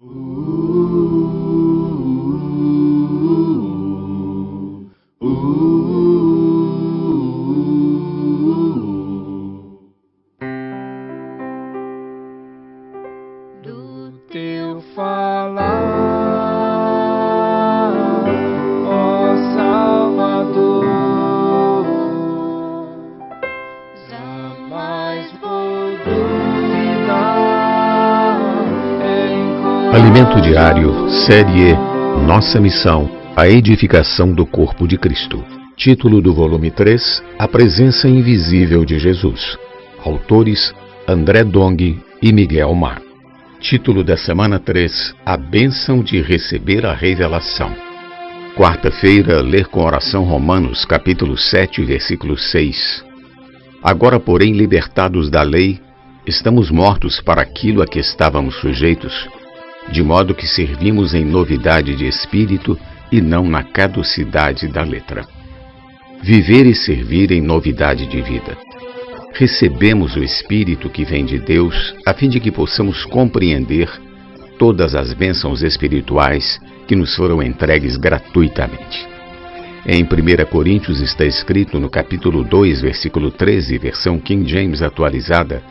Do teu falar, ó Salvador, jamais vou duvidar. Alimento Diário, Série E, Nossa Missão, a edificação do corpo de Cristo. Título do volume 3, A Presença Invisível de Jesus. Autores, André Dong e Miguel Mar. Título da semana 3, A Bênção de Receber a Revelação. Quarta-feira, ler com oração Romanos, capítulo 7, versículo 6. Agora, porém, libertados da lei, estamos mortos para aquilo a que estávamos sujeitos, de modo que servimos em novidade de espírito e não na caducidade da letra. Viver e servir em novidade de vida. Recebemos o Espírito que vem de Deus, a fim de que possamos compreender todas as bênçãos espirituais que nos foram entregues gratuitamente. Em 1 Coríntios está escrito no capítulo 2, versículo 13, versão King James atualizada: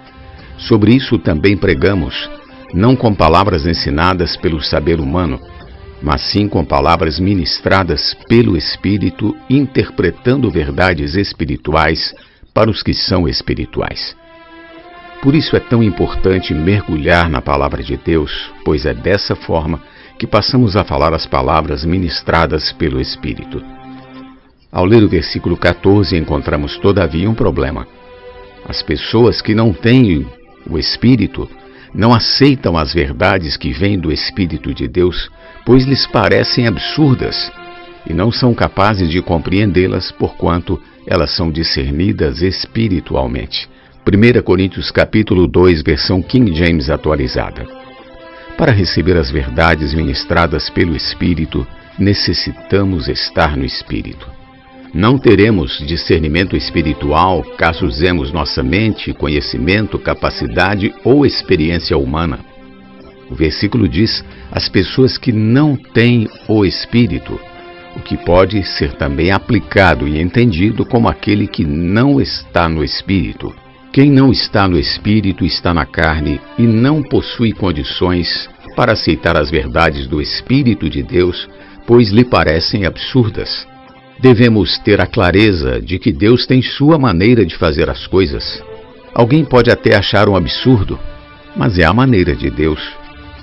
sobre isso também pregamos, não com palavras ensinadas pelo saber humano, mas sim com palavras ministradas pelo Espírito, interpretando verdades espirituais para os que são espirituais. Por isso é tão importante mergulhar na palavra de Deus, pois é dessa forma que passamos a falar as palavras ministradas pelo Espírito. Ao ler o versículo 14, encontramos todavia um problema. As pessoas que não têm o Espírito não aceitam as verdades que vêm do Espírito de Deus, pois lhes parecem absurdas e não são capazes de compreendê-las, porquanto elas são discernidas espiritualmente. 1 Coríntios capítulo 2, versão King James atualizada. Para receber as verdades ministradas pelo Espírito, necessitamos estar no Espírito. Não teremos discernimento espiritual caso usemos nossa mente, conhecimento, capacidade ou experiência humana. O versículo diz: as pessoas que não têm o Espírito, o que pode ser também aplicado e entendido como aquele que não está no Espírito. Quem não está no Espírito está na carne e não possui condições para aceitar as verdades do Espírito de Deus, pois lhe parecem absurdas. Devemos ter a clareza de que Deus tem sua maneira de fazer as coisas. Alguém pode até achar um absurdo, mas é a maneira de Deus.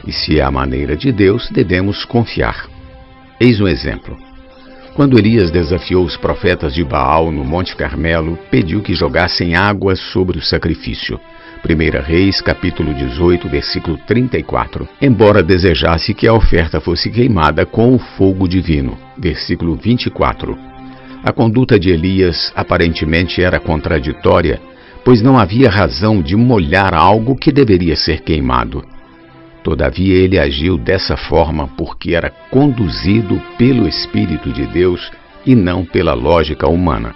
E se é a maneira de Deus, devemos confiar. Eis um exemplo. Quando Elias desafiou os profetas de Baal no Monte Carmelo, pediu que jogassem água sobre o sacrifício. 1 Reis, capítulo 18, versículo 34. Embora desejasse que a oferta fosse queimada com o fogo divino. Versículo 24. A conduta de Elias aparentemente era contraditória, pois não havia razão de molhar algo que deveria ser queimado. Todavia ele agiu dessa forma porque era conduzido pelo Espírito de Deus e não pela lógica humana.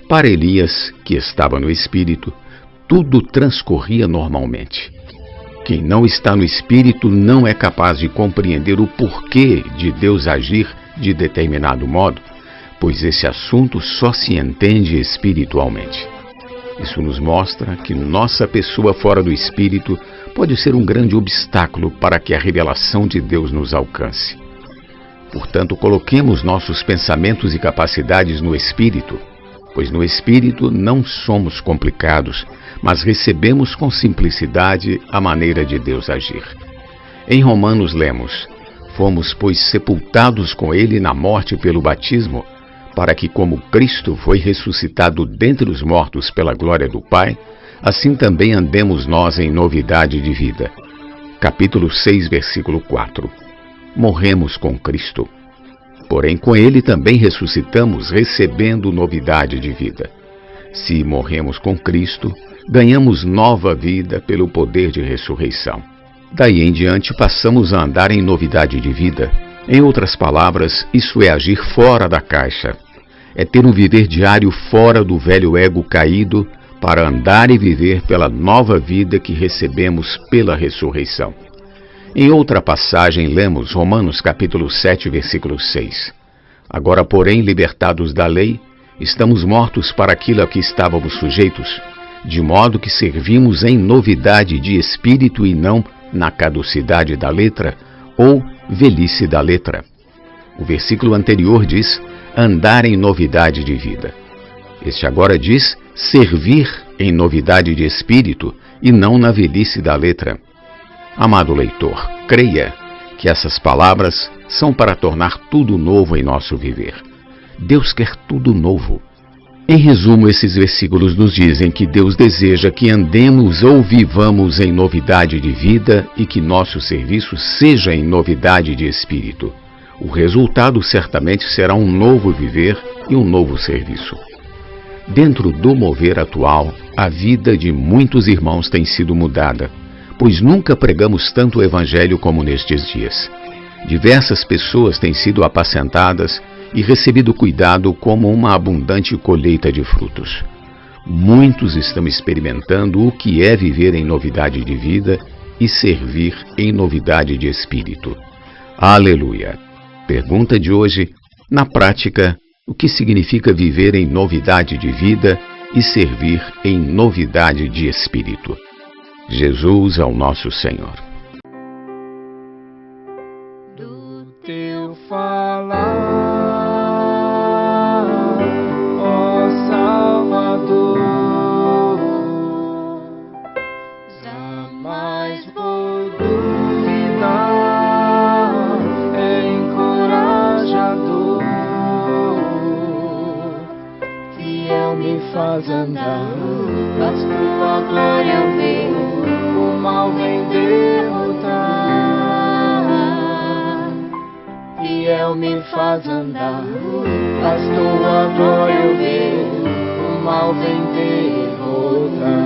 Para Elias, que estava no Espírito, tudo transcorria normalmente. Quem não está no Espírito não é capaz de compreender o porquê de Deus agir de determinado modo, pois esse assunto só se entende espiritualmente. Isso nos mostra que nossa pessoa fora do Espírito pode ser um grande obstáculo para que a revelação de Deus nos alcance. Portanto, coloquemos nossos pensamentos e capacidades no Espírito, pois no Espírito não somos complicados, mas recebemos com simplicidade a maneira de Deus agir. Em Romanos lemos: fomos, pois, sepultados com Ele na morte pelo batismo, para que, como Cristo foi ressuscitado dentre os mortos pela glória do Pai, assim também andemos nós em novidade de vida. Capítulo 6, versículo 4. Morremos com Cristo. Porém, com Ele também ressuscitamos, recebendo novidade de vida. Se morremos com Cristo, ganhamos nova vida pelo poder de ressurreição. Daí em diante passamos a andar em novidade de vida. Em outras palavras, isso é agir fora da caixa. É ter um viver diário fora do velho ego caído para andar e viver pela nova vida que recebemos pela ressurreição. Em outra passagem, lemos Romanos capítulo 7, versículo 6. Agora, porém, libertados da lei, estamos mortos para aquilo a que estávamos sujeitos, de modo que servimos em novidade de espírito e não na caducidade da letra ou velhice da letra. O versículo anterior diz andar em novidade de vida. Este agora diz servir em novidade de espírito e não na velhice da letra. Amado leitor, creia que essas palavras são para tornar tudo novo em nosso viver. Deus quer tudo novo. Em resumo, esses versículos nos dizem que Deus deseja que andemos ou vivamos em novidade de vida e que nosso serviço seja em novidade de espírito. O resultado certamente será um novo viver e um novo serviço. Dentro do mover atual, a vida de muitos irmãos tem sido mudada, pois nunca pregamos tanto o Evangelho como nestes dias. Diversas pessoas têm sido apacentadas e recebido cuidado como uma abundante colheita de frutos. Muitos estão experimentando o que é viver em novidade de vida e servir em novidade de espírito. Aleluia! Pergunta de hoje: na prática, o que significa viver em novidade de vida e servir em novidade de espírito? Jesus é o nosso Senhor. Do teu falar, ó Salvador, jamais vou duvidar, é encorajador, fiel me faz andar, faz tua glória ver, o mal vem derrotar. Fiel me faz andar, faz tua glória ver, o mal vem derrotar.